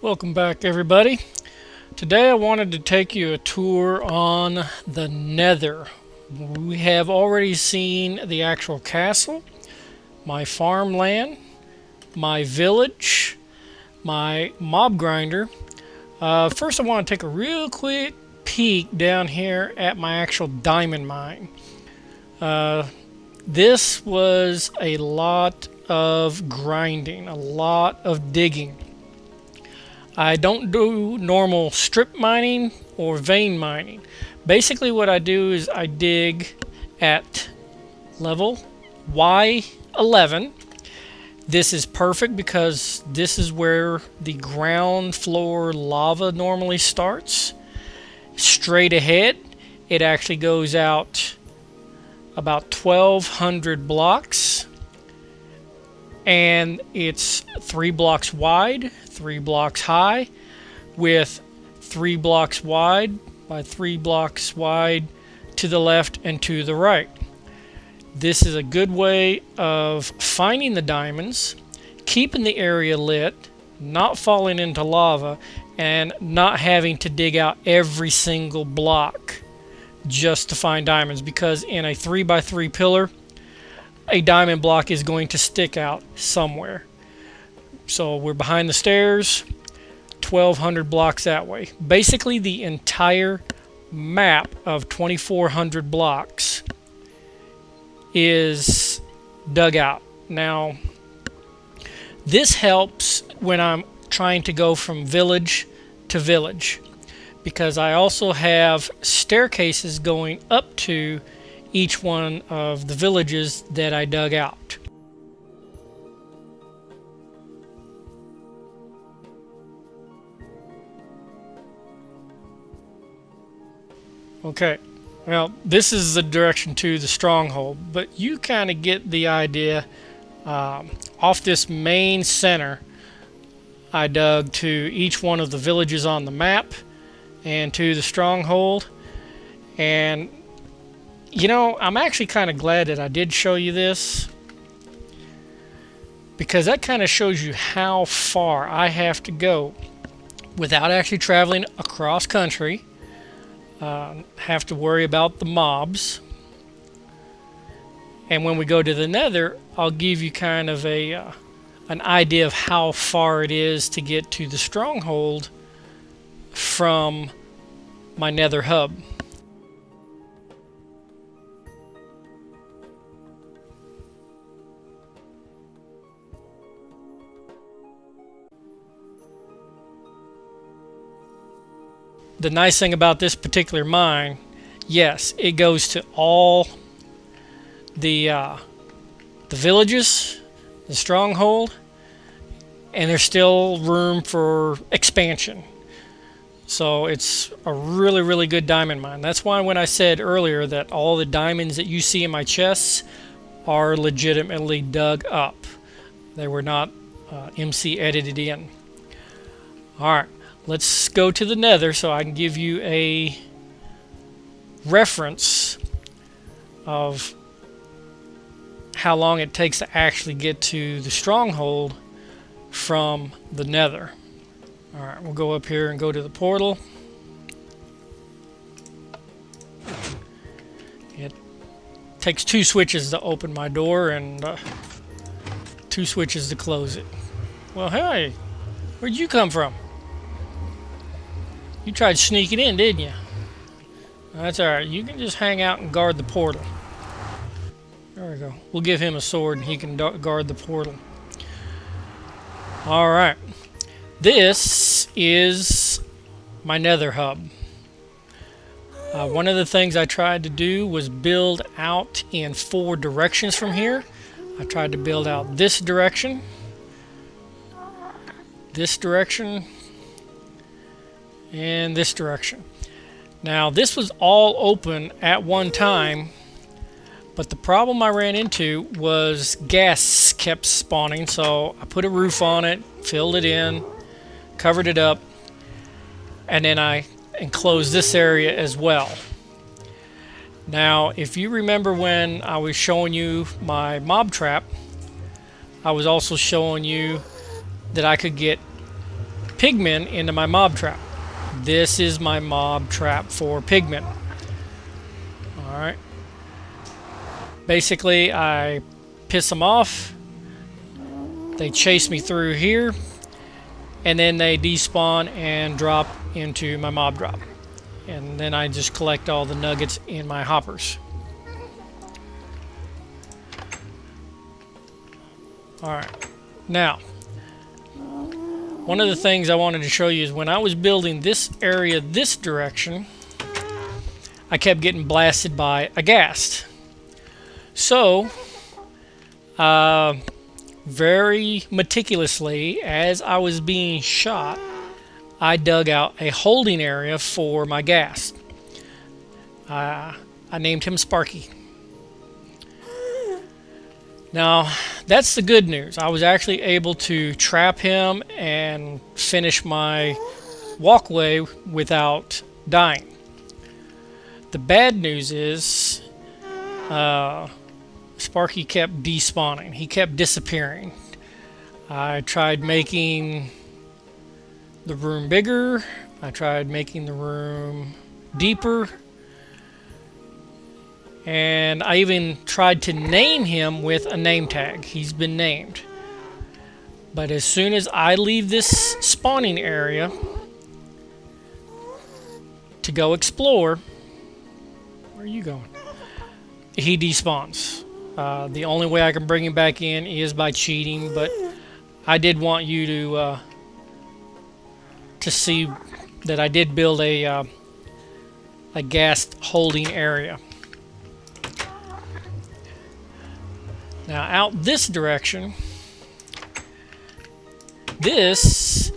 Welcome back, everybody. Today I wanted to take you a tour on the Nether. We have already seen the actual castle, my farmland, my village, my mob grinder. First I want to take a real quick peek down here at my actual diamond mine. This was a lot of grinding, a lot of digging. I don't do normal strip mining or vein mining. Basically what I do is I dig at level Y11. This is perfect because this is where the ground floor lava normally starts. Straight ahead, it actually goes out about 1,200 blocks. And it's 3 blocks wide, 3 blocks high, with 3 blocks wide by 3 blocks wide to the left and to the right. This is a good way of finding the diamonds, keeping the area lit, not falling into lava, and not having to dig out every single block just to find diamonds, because in a 3x3 pillar, a diamond block is going to stick out somewhere. So we're behind the stairs, 1,200 blocks that way. Basically the entire map of 2,400 blocks is dug out. Now this helps when I'm trying to go from village to village, because I also have staircases going up to each one of the villages that I dug out. Okay, well, this is the direction to the stronghold, but you kind of get the idea. Off this main center, I dug to each one of the villages on the map and to the stronghold. And you know, I'm actually kind of glad that I did show you this, because that kind of shows you how far I have to go without actually traveling across country. Have to worry about the mobs. And when we go to the Nether, I'll give you kind of an idea of how far it is to get to the stronghold from my Nether hub. The nice thing about this particular mine, yes, it goes to all the villages, the stronghold, and there's still room for expansion. So it's a really, really good diamond mine. That's why when I said earlier that all the diamonds that you see in my chests are legitimately dug up. They were not MC edited in. Alright. Let's go to the Nether so I can give you a reference of how long it takes to actually get to the stronghold from the Nether. Alright, we'll go up here and go to the portal. It takes 2 switches to open my door and 2 switches to close it. Well, hey, where'd you come from? You tried sneaking in, didn't you? That's alright. You can just hang out and guard the portal. There we go. We'll give him a sword and he can guard the portal. Alright. This is my Nether hub. One of the things I tried to do was build out in 4 directions from here. I tried to build out this direction, and this direction. Now this was all open at one time, but the problem I ran into was gas kept spawning, so I put a roof on it, filled it in, covered it up, and then I enclosed this area as well. Now if you remember when I was showing you my mob trap, I was also showing you that I could get pigmen into my mob trap. This is my mob trap for pigmen. Alright. Basically, I piss them off. They chase me through here. And then they despawn and drop into my mob drop. And then I just collect all the nuggets in my hoppers. Alright. Now, one of the things I wanted to show you is when I was building this area this direction, I kept getting blasted by a ghast. So, very meticulously, as I was being shot, I dug out a holding area for my ghast. I named him Sparky. Now, that's the good news. I was actually able to trap him and finish my walkway without dying. The bad news is Sparky kept despawning. He kept disappearing. I tried making the room bigger. I tried making the room deeper. And I even tried to name him with a name tag. He's been named. But as soon as I leave this spawning area to go explore, where are you going? He despawns. The only way I can bring him back in is by cheating, but I did want you to see that I did build a ghast holding area. Now out this direction, this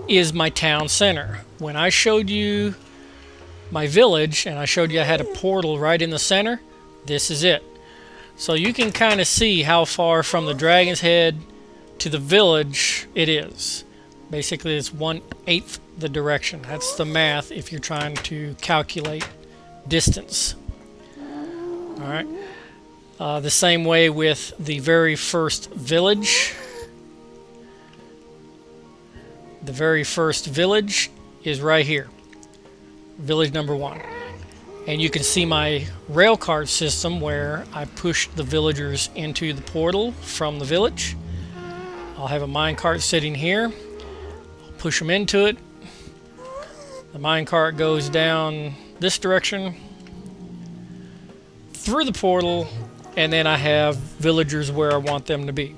is my town center. When I showed you my village and I showed you I had a portal right in the center, this is it. So you can kind of see how far from the Dragon's Head to the village it is. Basically it's 1/8 the direction. That's the math if you're trying to calculate distance. Alright. The same way with the very first village. The very first village is right here. Village number 1. And you can see my rail cart system where I push the villagers into the portal from the village. I'll have a minecart sitting here. I'll push them into it. The minecart goes down this direction through the portal, and then I have villagers where I want them to be.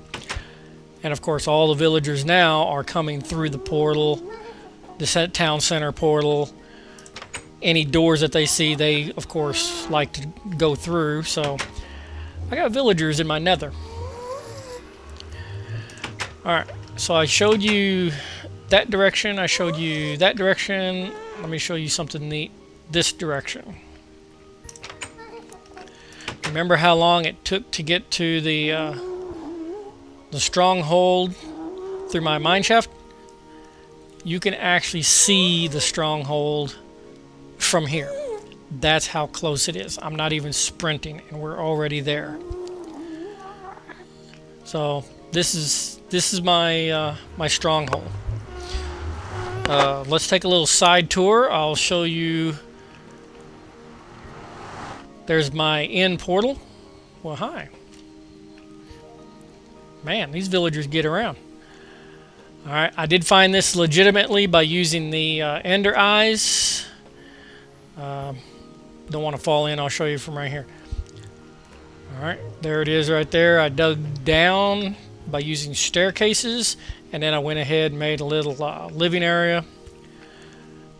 And of course all the villagers now are coming through the portal, the town center portal. Any doors that they see, they of course like to go through. So I got villagers in my nether. Alright, so I showed you that direction, I showed you that direction. Let me show you something neat this direction. Remember how long it took to get to the stronghold through my mineshaft? You can actually see the stronghold from here. That's how close it is. I'm not even sprinting and we're already there. So this is my my stronghold. Let's take a little side tour. I'll show you. There's my end portal. Well, hi. Man, these villagers get around. Alright, I did find this legitimately by using the ender eyes. Don't want to fall in, I'll show you from right here. Alright, there it is right there. I dug down by using staircases, and then I went ahead and made a little living area.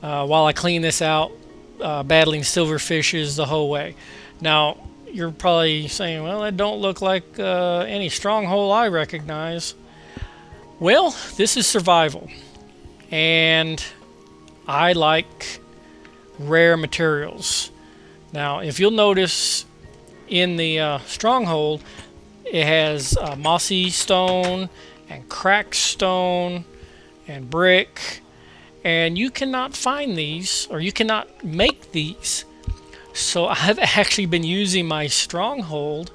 While I clean this out, battling silverfishes the whole way. Now, you're probably saying, well, that don't look like any stronghold I recognize. Well, this is survival. And I like rare materials. Now, if you'll notice in the stronghold, it has mossy stone and cracked stone and brick. And you cannot find these, or you cannot make these. So I've actually been using my stronghold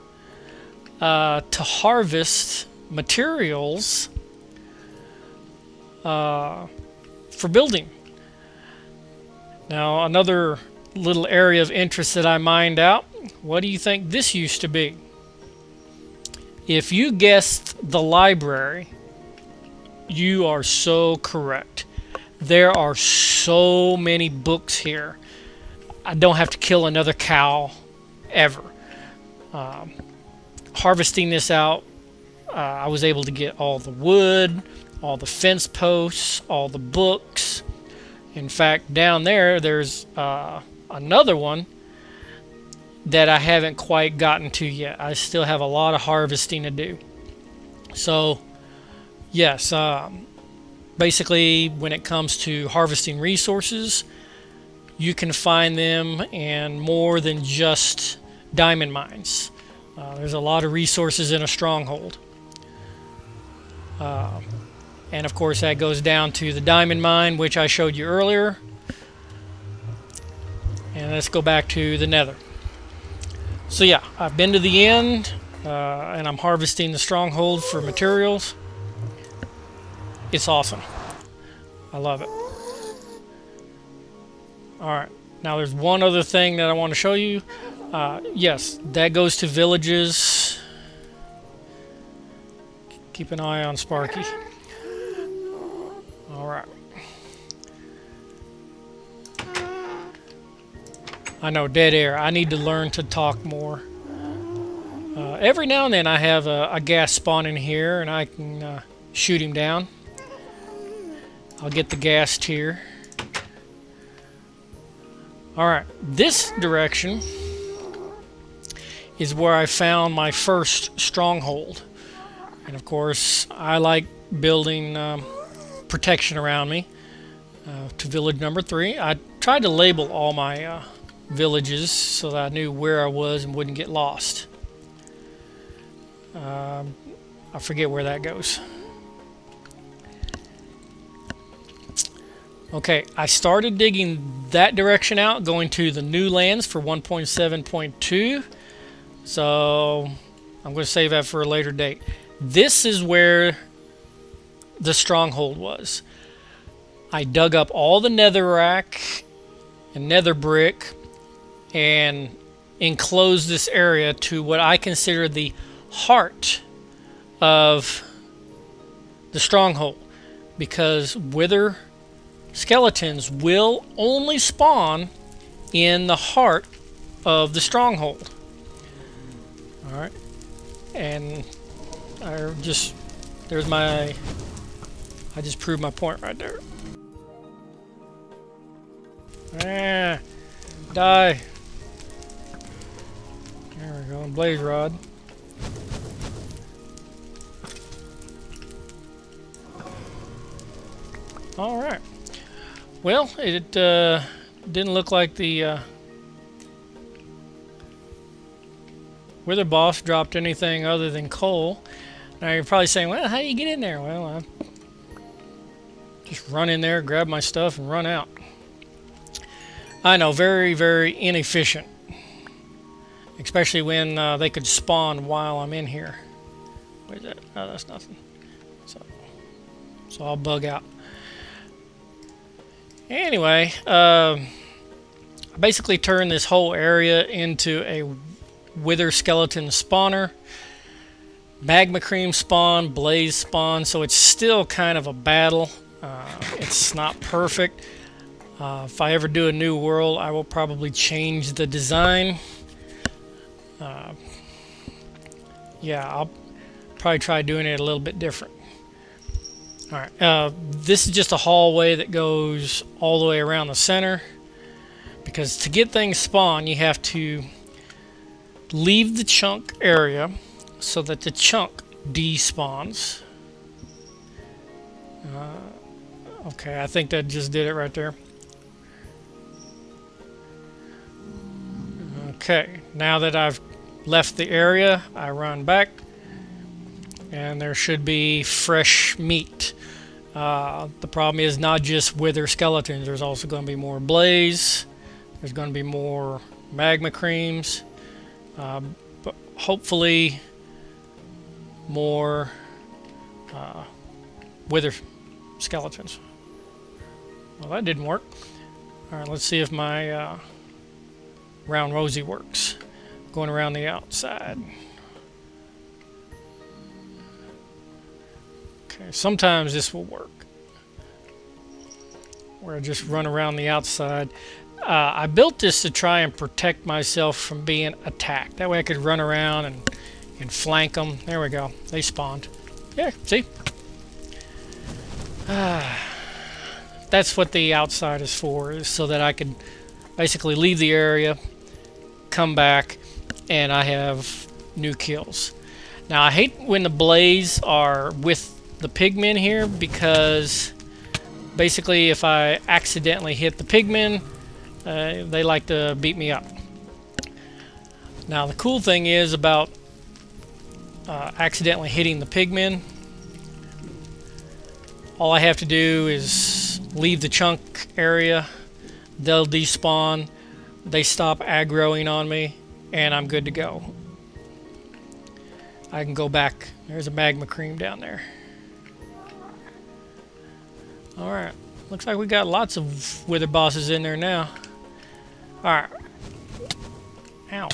to harvest materials for building. Now, another little area of interest that I mined out. What do you think this used to be? If you guessed the library, you are so correct. There are so many books here. I don't have to kill another cow ever. Harvesting this out, I was able to get all the wood, all the fence posts, all the books. In fact, down there, there's another one that I haven't quite gotten to yet. I still have a lot of harvesting to do. So, yes, basically, when it comes to harvesting resources, you can find them in more than just diamond mines. There's a lot of resources in a stronghold. And of course, that goes down to the diamond mine, which I showed you earlier. And let's go back to the Nether. So yeah, I've been to the end, and I'm harvesting the stronghold for materials. It's awesome. I love it. Alright, now there's one other thing that I want to show you. Yes, that goes to villages. Keep an eye on Sparky. Alright. I know, dead air. I need to learn to talk more. Every now and then I have a gas spawn in here and I can shoot him down. I'll get the gas tier. Alright, this direction is where I found my first stronghold. And of course, I like building protection around me. To village number 3. I tried to label all my villages so that I knew where I was and wouldn't get lost. I forget where that goes. Okay, I started digging that direction out, going to the new lands for 1.7.2. So I'm going to save that for a later date. This is where the stronghold was. I dug up all the netherrack and nether brick and enclosed this area to what I consider the heart of the stronghold, because wither skeletons will only spawn in the heart of the stronghold. Alright, and I just proved my point right there. Die. There we go, blaze rod. Alright. Well, it didn't look like the wither boss dropped anything other than coal. Now you're probably saying, well, how do you get in there? Well, I just run in there, grab my stuff, and run out. I know, very, very inefficient. Especially when they could spawn while I'm in here. What is that? Oh, that's nothing. So I'll bug out. Anyway, I basically turned this whole area into a wither skeleton spawner. Magma Cream spawn, blaze spawn, so it's still kind of a battle. It's not perfect. If I ever do a new world, I will probably change the design. Yeah, I'll probably try doing it a little bit different. Alright, this is just a hallway that goes all the way around the center. Because to get things spawned, you have to leave the chunk area so that the chunk despawns. Okay, I think that just did it right there. Okay, now that I've left the area, I run back and there should be fresh meat. The problem is not just wither skeletons, there's also going to be more blaze, there's going to be more magma creams, but hopefully more wither skeletons. Well, that didn't work. Alright, let's see if my round rosy works. Going around the outside. Okay, sometimes this will work. Where I just run around the outside. I built this to try and protect myself from being attacked. That way I could run around and flank them. There we go. They spawned. Yeah, see? That's what the outside is for, is so that I could basically leave the area, come back, and I have new kills. Now I hate when the blaze are with the pigmen here, because basically if I accidentally hit the pigmen, they like to beat me up. Now the cool thing is about accidentally hitting the pigmen, all I have to do is leave the chunk area, they'll despawn, they stop aggroing on me, and I'm good to go. I can go back. There's a Magma Cream down there. Alright, looks like we got lots of wither bosses in there now. Alright. Ow.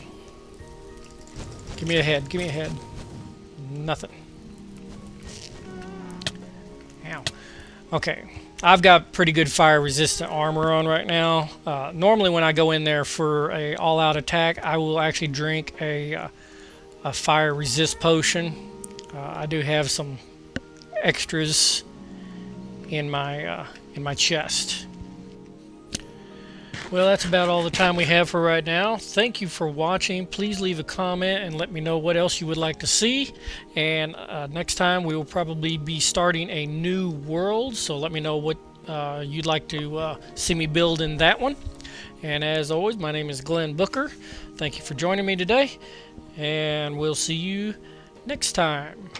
Give me a head, give me a head. Nothing. Ow. Okay. I've got pretty good fire resistant armor on right now. Normally when I go in there for a all-out attack, I will actually drink a fire resist potion. I do have some extras in my chest. Well, that's about all the time we have for right now. Thank you for watching. Please leave a comment and let me know what else you would like to see. And next time we will probably be starting a new world, so let me know what you'd like to see me build in that one. And as always, my name is Glenn Booker. Thank you for joining me today, and we'll see you next time.